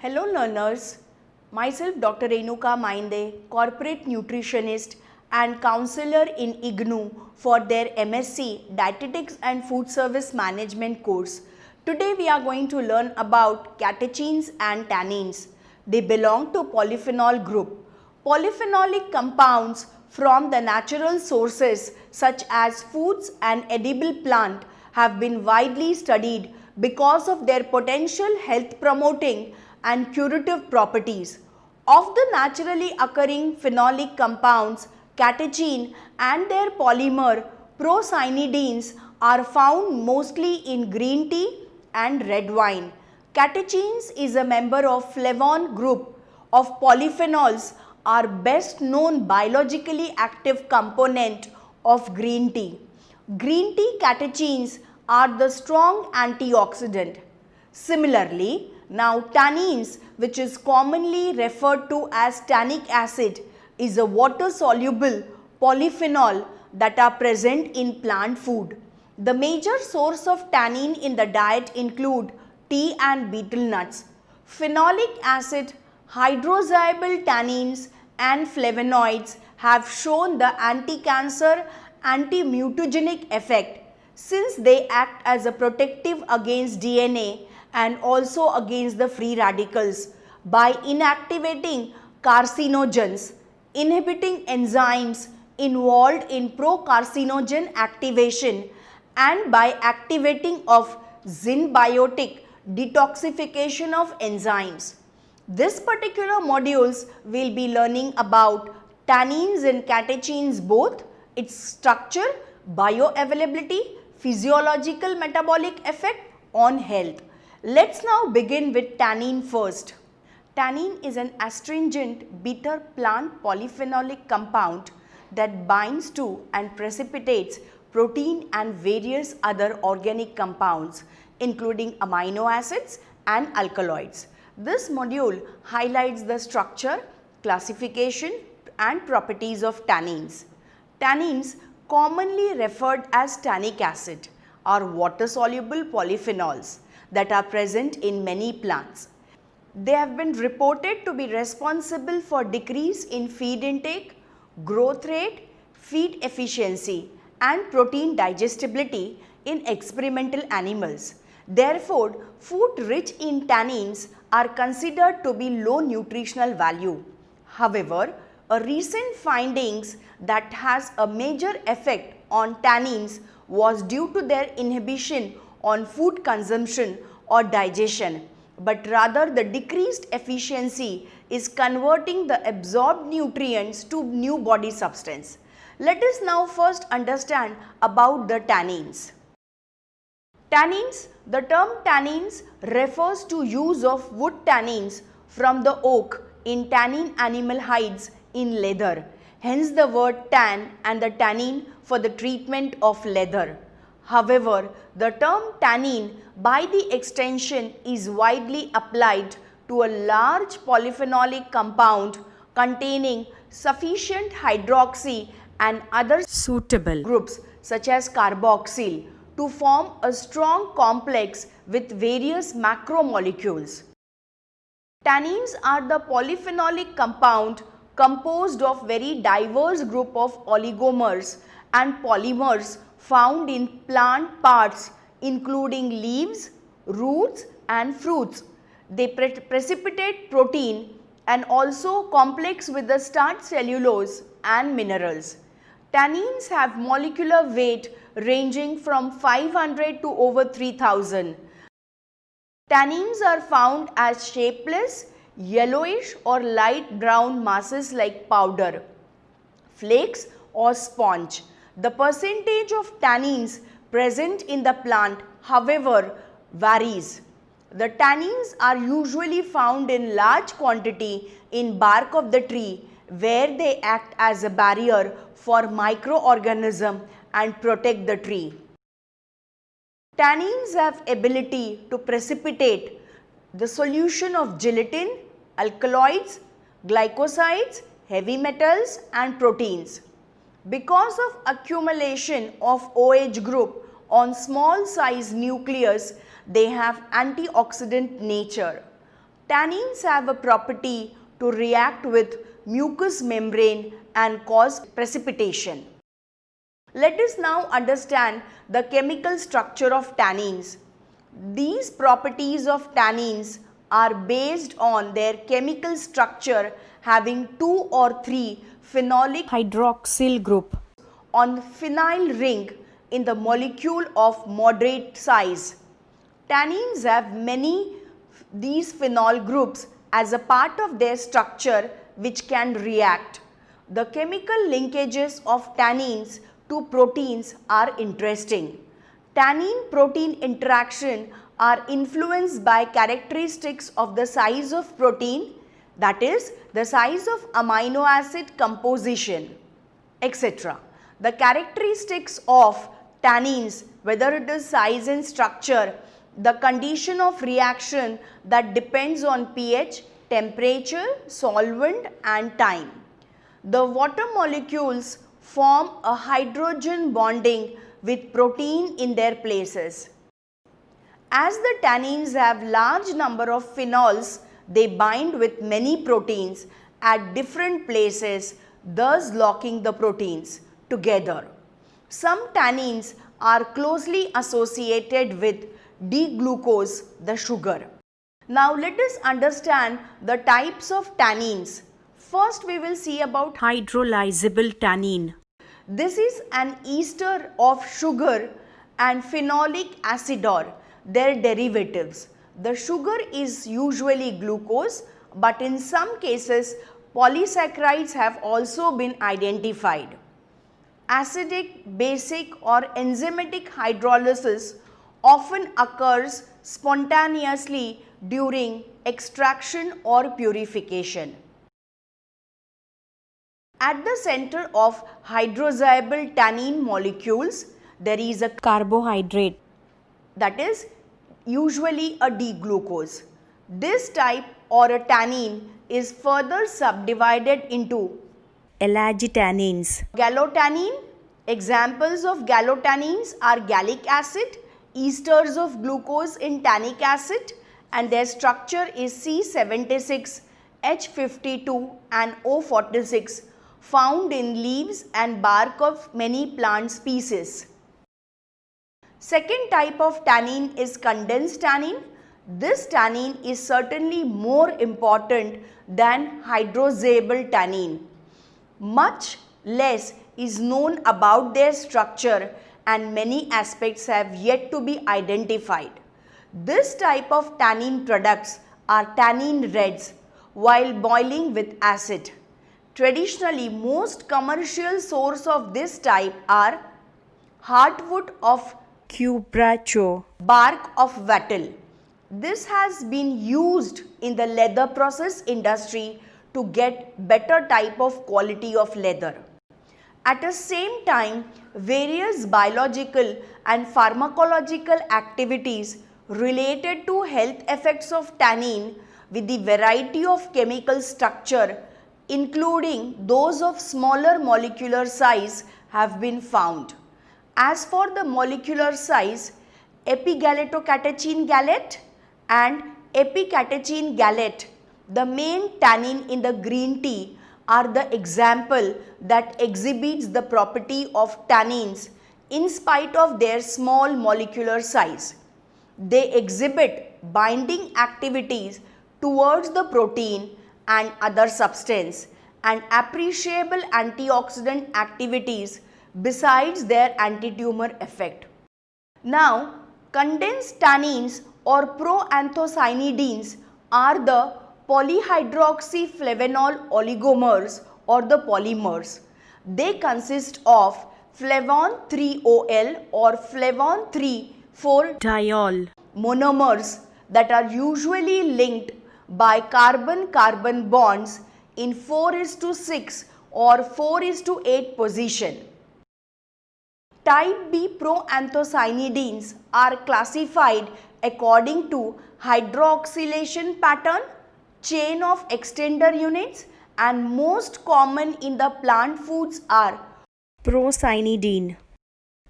Hello learners, myself Dr. Renuka Mainde, corporate nutritionist and counselor in IGNU for their MSc Dietetics and Food Service Management course. Today we are going to learn about catechins and tannins. They belong to polyphenol group. Polyphenolic compounds from the natural sources such as foods and edible plant have been widely studied because of their potential health promoting and curative properties. Of the naturally occurring phenolic compounds, catechin and their polymer procyanidins are found mostly in green tea and red wine. Catechins is a member of Ffn group of polyphenols, are best known biologically active component of green tea. Green tea catechins are the strong antioxidant. Similarly, now tannins, which is commonly referred to as tannic acid, is a water soluble polyphenol that are present in plant food. The major source of tannin in the diet include tea and betel nuts. Phenolic acid, hydrosoluble tannins and flavonoids have shown the anti-cancer, anti-mutagenic effect since they act as a protective against DNA and also against the free radicals by inactivating carcinogens, inhibiting enzymes involved in pro-carcinogen activation, and by activating of symbiotic detoxification of enzymes. This particular modules will be learning about tannins and catechins both, its structure, bioavailability, physiological metabolic effect on health. Let's now begin with tannin first. Tannin is an astringent bitter plant polyphenolic compound that binds to and precipitates protein and various other organic compounds including amino acids and alkaloids. This module highlights the structure, classification and properties of tannins. Tannins, commonly referred as tannic acid, are water soluble polyphenols that are present in many plants. They have been reported to be responsible for decrease in feed intake, growth rate, feed efficiency and protein digestibility in experimental animals. Therefore, food rich in tannins are considered to be low nutritional value. However, a recent findings that has a major effect on tannins was due to their inhibition on food consumption or digestion, but rather the decreased efficiency is converting the absorbed nutrients to new body substance. Let us now first understand about the tannins. Tannins, the term tannins refers to use of wood tannins from the oak in tannin animal hides in leather. Hence the word tan and the tannin for the treatment of leather. However, the term tannin by the extension is widely applied to a large polyphenolic compound containing sufficient hydroxy and other suitable groups such as carboxyl to form a strong complex with various macromolecules. Tannins are the polyphenolic compound composed of very diverse group of oligomers and polymers found in plant parts including leaves, roots and fruits. They precipitate protein and also complex with the starch cellulose and minerals. Tannins have molecular weight ranging from 500 to over 3000. Tannins are found as shapeless, yellowish or light brown masses like powder, flakes or sponge. The percentage of tannins present in the plant, however, varies. The tannins are usually found in large quantity in bark of the tree where they act as a barrier for microorganisms and protect the tree. Tannins have ability to precipitate the solution of gelatin, alkaloids, glycosides, heavy metals and proteins. Because of accumulation of OH group on small size nucleus, they have antioxidant nature. Tannins have a property to react with mucous membrane and cause precipitation. Let us now understand the chemical structure of tannins. These properties of tannins are based on their chemical structure having 2 or 3 phenolic hydroxyl group on phenyl ring in the molecule of moderate size. Tannins have many these phenol groups as a part of their structure which can react. The chemical linkages of tannins to proteins are interesting. Tannin protein interaction are influenced by characteristics of the size of protein, that is the size of amino acid composition, etc. The characteristics of tannins, whether it is size and structure, the condition of reaction that depends on pH, temperature, solvent and time. The water molecules form a hydrogen bonding with protein in their places. As the tannins have large number of phenols, they bind with many proteins at different places, thus locking the proteins together. Some tannins are closely associated with D-glucose, the sugar. Now let us understand the types of tannins. First we will see about hydrolyzable tannin. This is an ester of sugar and phenolic acid or their derivatives. The sugar is usually glucose, but in some cases polysaccharides have also been identified. Acidic, basic or enzymatic hydrolysis often occurs spontaneously during extraction or purification. At the center of hydrolyzable tannin molecules, there is a carbohydrate, that is usually a D-glucose. This type or a tannin is further subdivided into allagitannins. Gallotannin. Examples of gallotannins are gallic acid, esters of glucose in tannic acid, and their structure is C76, H52 and O46 found in leaves and bark of many plant species. Second type of tannin is condensed tannin. This tannin is certainly more important than hydrolyzable tannin. Much less is known about their structure and many aspects have yet to be identified. This type of tannin products are tannin reds while boiling with acid. Traditionally, most commercial source of this type are heartwood of cubracho, bark of wattle. This has been used in the leather process industry to get better type of quality of leather. At the same time, various biological and pharmacological activities related to health effects of tannin with the variety of chemical structure, including those of smaller molecular size, have been found. As for the molecular size, epigallocatechin gallate and epicatechin gallate, the main tannin in the green tea, are the example that exhibits the property of tannins in spite of their small molecular size. They exhibit binding activities towards the protein and other substance and appreciable antioxidant activities besides their anti-tumor effect. Now, condensed tannins or proanthocyanidins are the polyhydroxyflavanol oligomers or the polymers. They consist of flavon 3-OL or flavon 3,4-diol monomers that are usually linked by carbon-carbon bonds in 4:6 or 4:8 position. Type B proanthocyanidins are classified according to hydroxylation pattern, chain of extender units, and most common in the plant foods are procyanidin,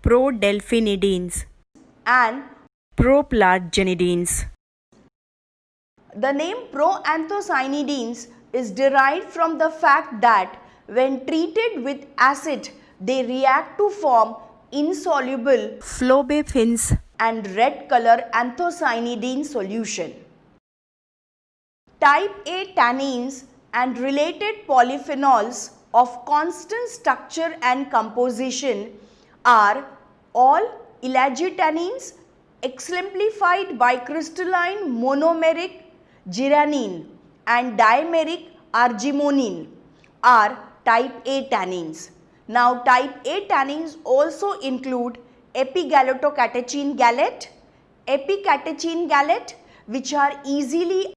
prodelphinidins and proplagenidins. The name proanthocyanidins is derived from the fact that when treated with acid, they react to form insoluble flobefins and red color anthocyanidin solution. Type A tannins and related polyphenols of constant structure and composition are all elagitannins exemplified by crystalline monomeric gyranine and dimeric argimonin are type A tannins. Now type A tannins also include epigallocatechin gallate, epicatechin gallate, which are easily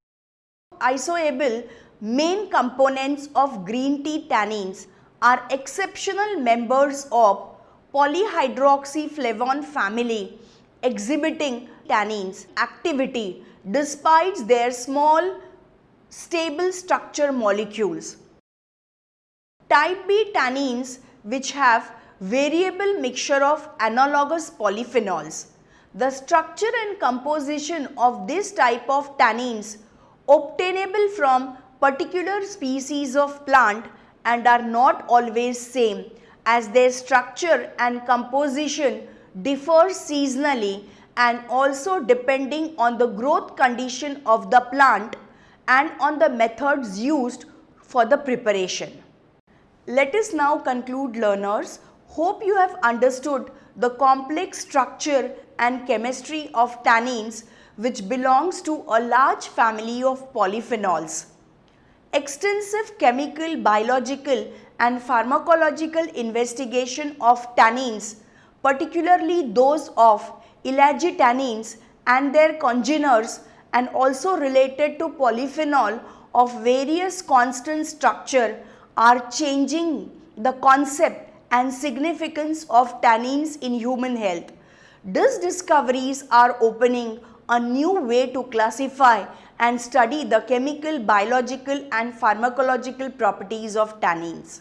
isoable main components of green tea tannins, are exceptional members of polyhydroxyflavone family exhibiting tannins activity despite their small stable structure molecules. Type B tannins, which have variable mixture of analogous polyphenols. The structure and composition of this type of tannins obtainable from particular species of plant and are not always same, as their structure and composition differ seasonally and also depending on the growth condition of the plant and on the methods used for the preparation. Let us now conclude, learners. Hope you have understood the complex structure and chemistry of tannins, which belongs to a large family of polyphenols. Extensive chemical, biological and pharmacological investigation of tannins, particularly those of elagitannins and their congeners and also related to polyphenol of various constant structure, are changing the concept and significance of tannins in human health. These discoveries are opening a new way to classify and study the chemical, biological and pharmacological properties of tannins.